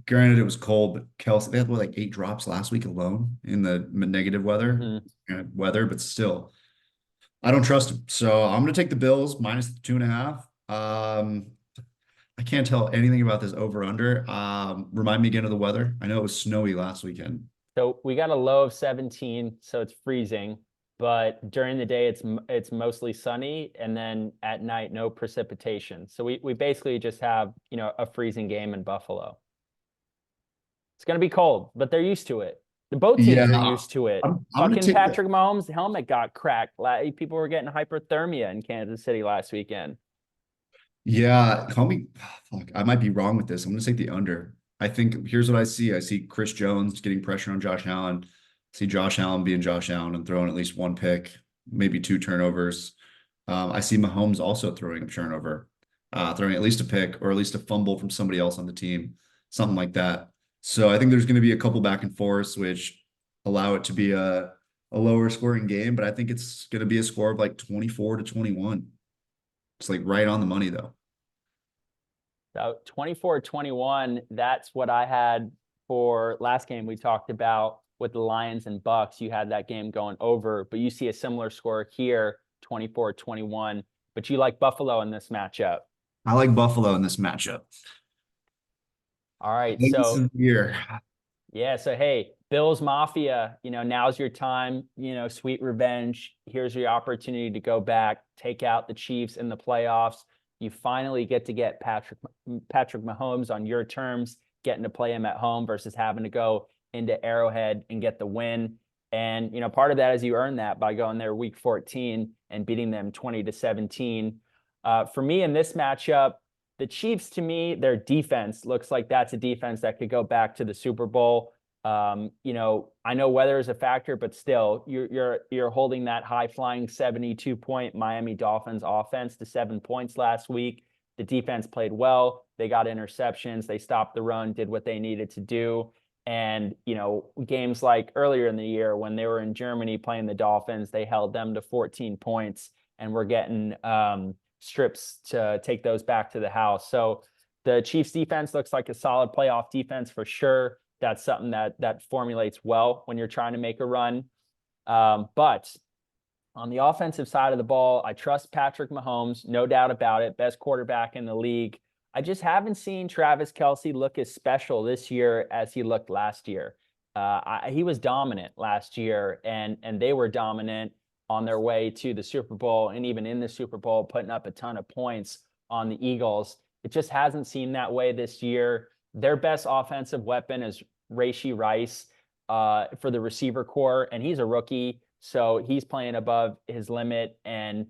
Granted, it was cold, but Kelsey, they had what, like 8 drops last week alone in the negative Mm-hmm. but still, I don't trust him. So I'm going to take the Bills minus the 2.5. I can't tell anything about this over under. Remind me again of the weather. I know it was snowy last weekend. So we got a low of 17, so it's freezing. But during the day, it's mostly sunny, and then at night, no precipitation. So we basically just have a freezing game in Buffalo. It's going to be cold, but they're used to it. The both teams are Yeah, used to it. I'm going to Fucking take the. Patrick Mahomes' helmet got cracked. People were getting hyperthermia in Kansas City last weekend. Yeah, call me. Fuck, I might be wrong with this. I'm going to take the under. I think here's what I see. I see Chris Jones getting pressure on Josh Allen. I see Josh Allen being Josh Allen and throwing at least 1 pick, maybe 2 turnovers. I see Mahomes also throwing a turnover, throwing at least a pick or at least a fumble from somebody else on the team, something like that. So I think there's going to be a couple back and forths, which allow it to be a lower scoring game, but I think it's going to be a score of like 24-21. It's like right on the money though. So 24-21, that's what I had for last game we talked about with the Lions and Bucs. You had that game going over, but you see a similar score here, 24-21. But you like Buffalo in this matchup. I like Buffalo in this matchup. All I right. think this is So the year. yeah, so hey, Bills Mafia, now's your time, sweet revenge. Here's your opportunity to go back, take out the Chiefs in the playoffs. You finally get to get Patrick Mahomes on your terms, getting to play him at home versus having to go into Arrowhead and get the win. And part of that is you earn that by going there week 14 and beating them 20-17. For me in this matchup, the Chiefs, to me, their defense looks like that's a defense that could go back to the Super Bowl. I know weather is a factor, but still, you're holding that high flying 72-point Miami Dolphins offense to 7 points last week. The defense played well. They got interceptions. They stopped the run, did what they needed to do. And, games like earlier in the year when they were in Germany playing the Dolphins, they held them to 14 points, and we're getting strips to take those back to the house. So the Chiefs defense looks like a solid playoff defense for sure. That's something that formulates well when you're trying to make a run. But on the offensive side of the ball, I trust Patrick Mahomes, no doubt about it, best quarterback in the league. I just haven't seen Travis Kelce look as special this year as he looked last year. He was dominant last year, and they were dominant on their way to the Super Bowl, and even in the Super Bowl, putting up a ton of points on the Eagles. It just hasn't seemed that way this year. Their best offensive weapon is Rashee Rice for the receiver core, and he's a rookie. So he's playing above his limit. And,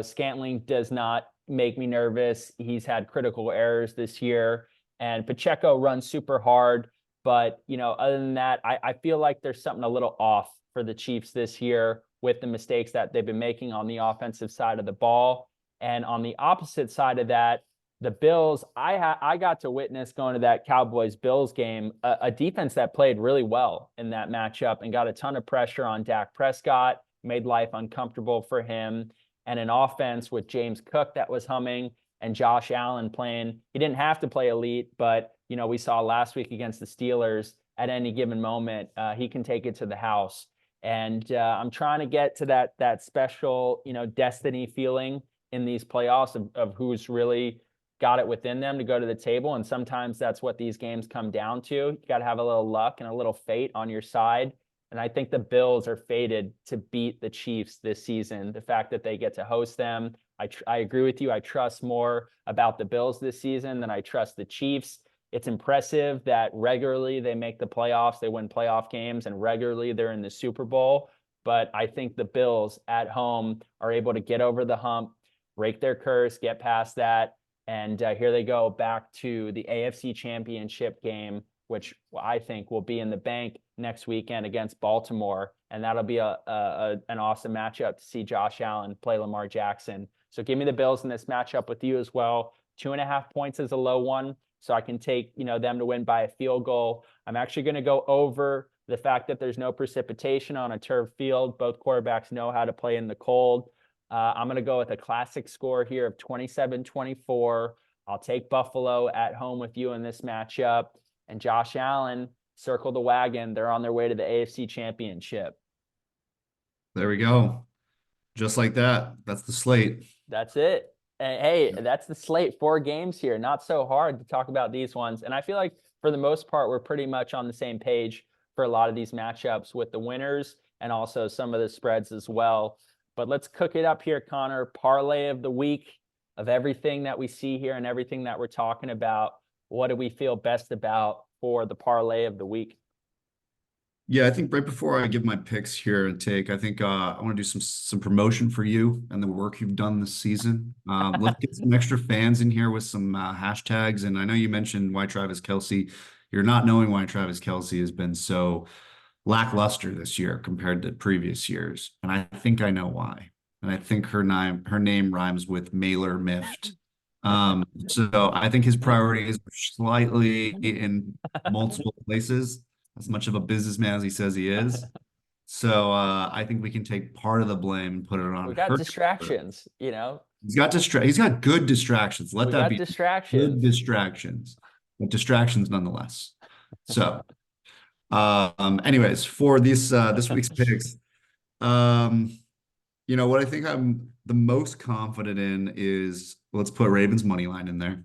Scantling does not make me nervous. He's had critical errors this year. And Pacheco runs super hard. But, other than that, I feel like there's something a little off for the Chiefs this year with the mistakes that they've been making on the offensive side of the ball. And on the opposite side of that, the Bills, I got to witness going to that Cowboys-Bills game, a defense that played really well in that matchup and got a ton of pressure on Dak Prescott, made life uncomfortable for him, and an offense with James Cook that was humming and Josh Allen playing. He didn't have to play elite, but, we saw last week against the Steelers, at any given moment, he can take it to the house. And I'm trying to get to that special, destiny feeling in these playoffs of who's really got it within them to go to the table. And sometimes that's what these games come down to. You got to have a little luck and a little fate on your side. And I think the Bills are fated to beat the Chiefs this season. The fact that they get to host them, I agree with you. I trust more about the Bills this season than I trust the Chiefs. It's impressive that regularly they make the playoffs, they win playoff games, and regularly they're in the Super Bowl. But I think the Bills at home are able to get over the hump, break their curse, get past that. And here they go back to the AFC Championship game, which I think will be in the bank next weekend against Baltimore. And that'll be an awesome matchup to see Josh Allen play Lamar Jackson. So give me the Bills in this matchup with you as well. 2.5 points is a low one, so I can take them to win by a field goal. I'm actually going to go over the fact that there's no precipitation on a turf field. Both quarterbacks know how to play in the cold. I'm going to go with a classic score here of 27-24. I'll take Buffalo at home with you in this matchup. And Josh Allen, circle the wagon. They're on their way to the AFC Championship. There we go. Just like that. That's the slate. That's it. And hey, that's the slate. 4 games here. Not so hard to talk about these ones. And I feel like for the most part, we're pretty much on the same page for a lot of these matchups with the winners and also some of the spreads as well. But let's cook it up here, Connor. Parlay of the week, of everything that we see here and everything that we're talking about. What do we feel best about for the parlay of the week? Yeah, I think right before I give my picks here and take, I think I want to do some promotion for you and the work you've done this season. Let's get some extra fans in here with some hashtags. And I know you mentioned why Travis Kelce. You're not knowing why Travis Kelce has been so lackluster this year compared to previous years. And I think I know why. And I think her name rhymes with Mailer Miffed. So I think his priorities are slightly in multiple places, as much of a businessman as he says he is. So I think we can take part of the blame and put it on We got her. distractions, He's got good distractions. Let that be distractions. good distractions, but distractions nonetheless. So anyways, for this week's picks, what I think I'm the most confident in is, let's put Ravens money line in there.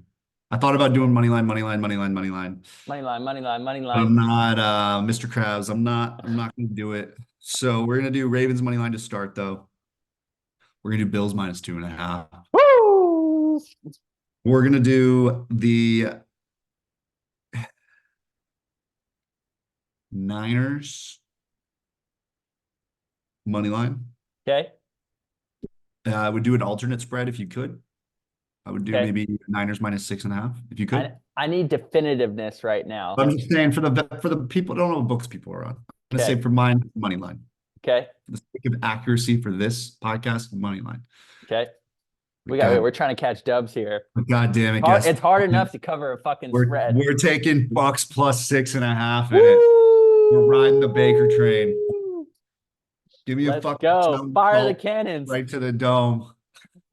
I thought about doing money line. Money line. I'm not Mr. Krabs. I'm not going to do it. So we're going to do Ravens money line to start, though. We're going to do Bills -2.5. Woo! We're going to do the Niners money line. Okay. I would do an alternate spread if you could. I would do maybe Niners -6.5 if you could. I need definitiveness right now. I'm just saying for the people, I don't know what books people are on. I'm going to say for mine, money line. Okay. For the sake of accuracy for this podcast, money line. Okay. We're trying to catch dubs here. God damn it. It's hard enough to cover a fucking spread. We're taking Bucs +6.5 in it. We're riding the Baker train. Give me a fucking go. Fire the cannons. right to the dome.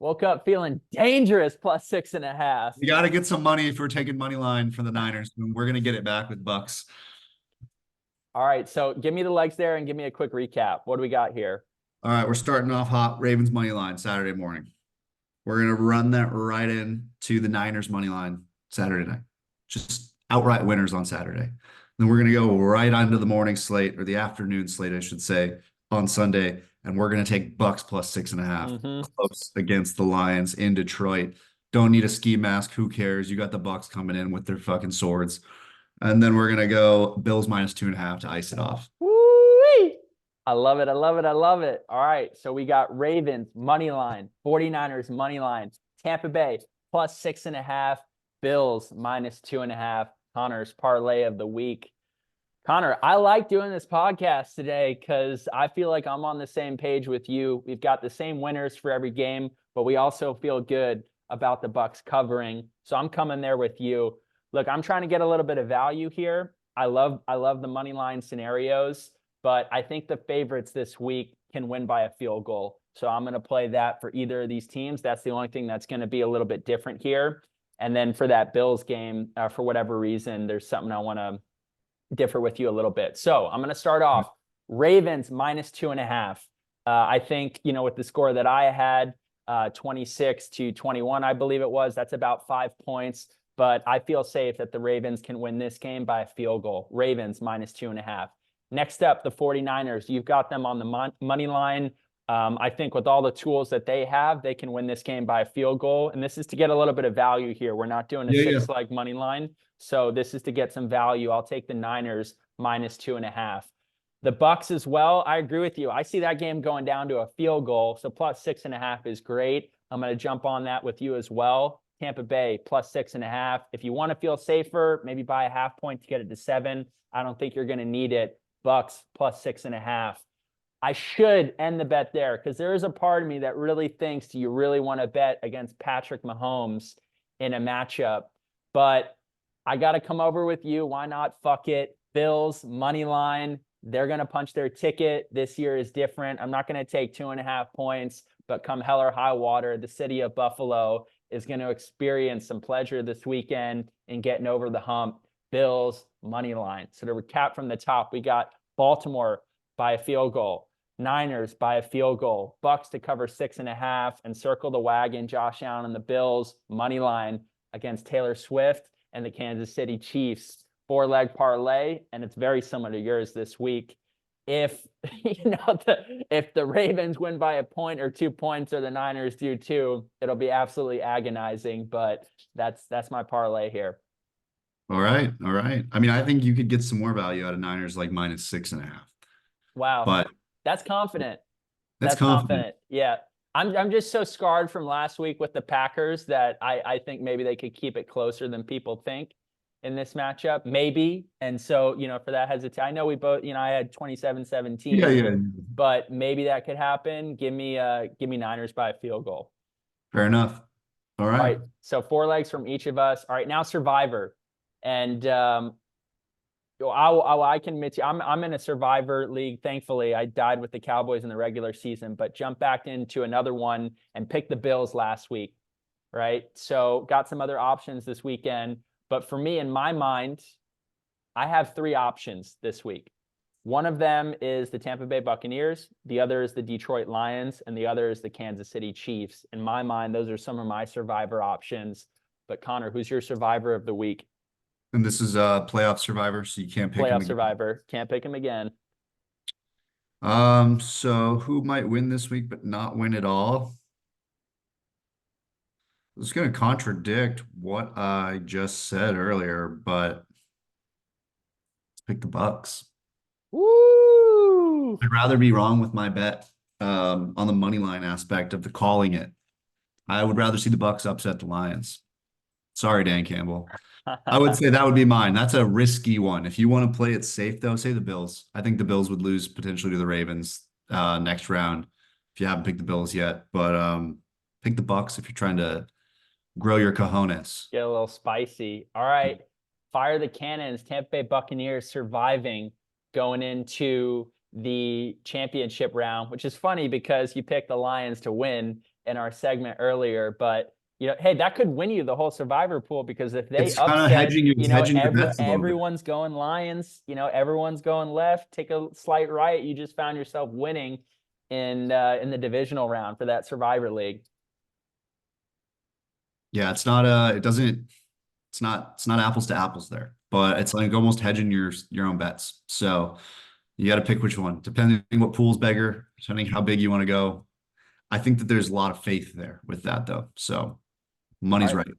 Woke up feeling dangerous plus 6.5. We got to get some money if we're taking money line for the Niners. We're going to get it back with Bucs. All right, so give me the legs there and give me a quick recap. What do we got here? All right, we're starting off hot. Ravens money line Saturday morning. We're going to run that right in to the Niners money line Saturday night. Just outright winners on Saturday. Then we're going to go right onto the morning slate, or the afternoon slate, I should say, on Sunday. And we're going to take Bucs plus 6.5 close against the Lions in Detroit. Don't need a ski mask. Who cares? You got the Bucs coming in with their fucking swords. And then we're going to go Bills minus 2.5 to ice it off. Woo-wee! I love it. I love it. I love it. All right. So we got Ravens money line, 49ers money line, Tampa Bay plus 6.5, Bills minus 2.5. Connor's parlay of the week. Connor, I like doing this podcast today because I feel like I'm on the same page with you. We've got the same winners for every game, but we also feel good about the Bucs covering. So I'm coming there with you. Look, I'm trying to get a little bit of value here. I love the money line scenarios, but I think the favorites this week can win by a field goal. So I'm going to play that for either of these teams. That's the only thing that's going to be a little bit different here. And then for that Bills game, for whatever reason, there's something I want to differ with you a little bit. So I'm going to start off Ravens minus 2.5. I think, with the score that I had, 26-21, I believe it was, that's about 5 points. But I feel safe that the Ravens can win this game by a field goal. Ravens minus 2.5. Next up, the 49ers. You've got them on the money line. I think with all the tools that they have, they can win this game by a field goal. And this is to get a little bit of value here. We're not doing a six-leg money line. So this is to get some value. I'll take the Niners minus 2.5. The Bucs as well. I agree with you. I see that game going down to a field goal. So plus 6.5 is great. I'm going to jump on that with you as well. Tampa Bay plus 6.5. If you want to feel safer, maybe buy a half point to get it to 7. I don't think you're going to need it. Bucs plus 6.5. I should end the bet there because there is a part of me that really thinks you really want to bet against Patrick Mahomes in a matchup. But I got to come over with you. Why not? Fuck it. Bills, money line. They're going to punch their ticket. This year is different. I'm not going to take 2.5 points, but come hell or high water, the city of Buffalo is going to experience some pleasure this weekend in getting over the hump. Bills, money line. So to recap from the top, we got Baltimore by a field goal, Niners by a field goal, Bucs to cover 6.5 and circle the wagon, Josh Allen and the Bills, money line against Taylor Swift and the Kansas City Chiefs. 4-leg parlay, and it's very similar to yours this week. If if the Ravens win by a point or 2 points, or the Niners do too, it'll be absolutely agonizing. But that's my parlay here. All right. I mean, I think you could get some more value out of Niners like minus 6.5. Wow, But that's confident. that's confident. Yeah. I'm just so scarred from last week with the Packers that I think maybe they could keep it closer than people think in this matchup, maybe. And so, for that hesitation, I know we both, I had 27-17, Yeah. but maybe that could happen. Give me Niners by a field goal. Fair enough. All right. So 4 legs from each of us. All right, now Survivor. And I can admit to you, I'm in a Survivor league. Thankfully, I died with the Cowboys in the regular season, but jumped back into another one and picked the Bills last week, right? So got some other options this weekend. But for me, in my mind, I have 3 options this week. One of them is the Tampa Bay Buccaneers. The other is the Detroit Lions. And the other is the Kansas City Chiefs. In my mind, those are some of my Survivor options. But Connor, who's your Survivor of the week? And this is a playoff Survivor, so you can't pick him Playoff again. Survivor. Can't pick him again. So who might win this week but not win at all? It's going to contradict what I just said earlier, but let's pick the Bucs. Woo! I'd rather be wrong with my bet on the money line aspect of the calling it. I would rather see the Bucs upset the Lions. Sorry, Dan Campbell. I would say that would be mine. That's a risky one. If you want to play it safe, though, say the Bills. I think the Bills would lose potentially to the Ravens next round if you haven't picked the Bills yet. But pick the Bucs if you're trying to grow your cojones. Get a little spicy. All right. Fire the cannons. Tampa Bay Buccaneers surviving going into the championship round, which is funny because you picked the Lions to win in our segment earlier, but hey, that could win you the whole survivor pool, because if they It's kind of upset, hedging, it's hedging your bets a little bit. everyone's going Lions, everyone's going left, take a slight right, you just found yourself winning in the divisional round for that survivor league. Yeah, it's not apples to apples there, but it's like almost hedging your own bets. So you got to pick which one, depending what pool's bigger, depending how big you want to go. I think that there's a lot of faith there with that though. So All money's right. right.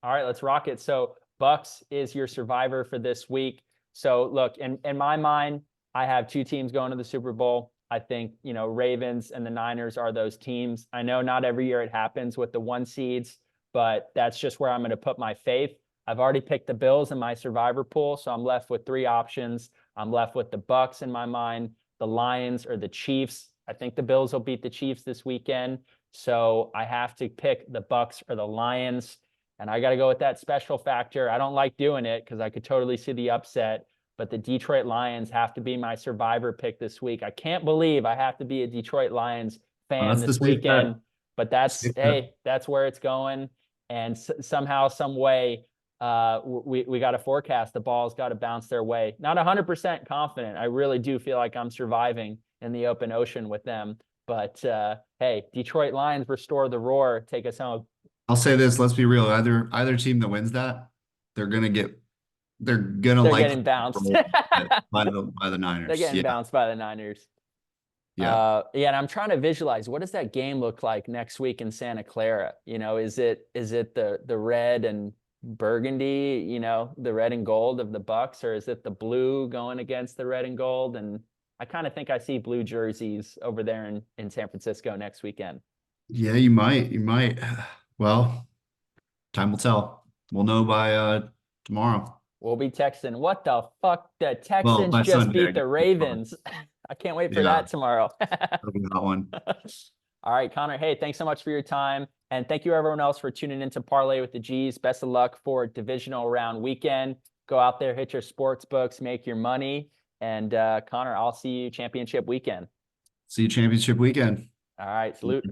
All right, let's rock it. So Bucs is your survivor for this week. So look, in my mind, I have two teams going to the Super Bowl. I think, Ravens and the Niners are those teams. I know not every year it happens with the 1 seeds, but that's just where I'm going to put my faith. I've already picked the Bills in my survivor pool, so I'm left with 3 options. I'm left with the Bucs in my mind, the Lions, or the Chiefs. I think the Bills will beat the Chiefs this weekend, so I have to pick the Bucs or the Lions. And I got to go with that special factor. I don't like doing it because I could totally see the upset, but the Detroit Lions have to be my survivor pick this week. I can't believe I have to be a Detroit Lions fan That's the this safe bet. weekend, but that's, Safe bet. hey, that's where it's going. And somehow, some way, we got to forecast the ball's got to bounce their way. Not 100% confident. I really do feel like I'm surviving in the open ocean with them. But hey, Detroit Lions, restore the roar. Take us home. I'll say this, let's be real. Either team that wins that, they're gonna get they're gonna They're likely getting get bounced. rolled by the They're Niners. getting Yeah. bounced by the Niners. Yeah. Yeah, and I'm trying to visualize, what does that game look like next week in Santa Clara? Is it the red and burgundy, the red and gold of the Bucs, or is it the blue going against the red and gold? And I kind of think I see blue jerseys over there in San Francisco next weekend. Yeah, you might. You might. Well, time will tell. We'll know by tomorrow. We'll be texting, what the fuck? The Well, Texans by just Sunday, I beat guess. the Ravens. I can't wait for Yeah, that tomorrow. that'll be a hot one. All right, Connor. Hey, thanks so much for your time. And thank you, everyone else, for tuning into Parlay with the G's. Best of luck for divisional round weekend. Go out there, hit your sports books, make your money. And Connor, I'll see you championship weekend. See you championship weekend. All right, salute.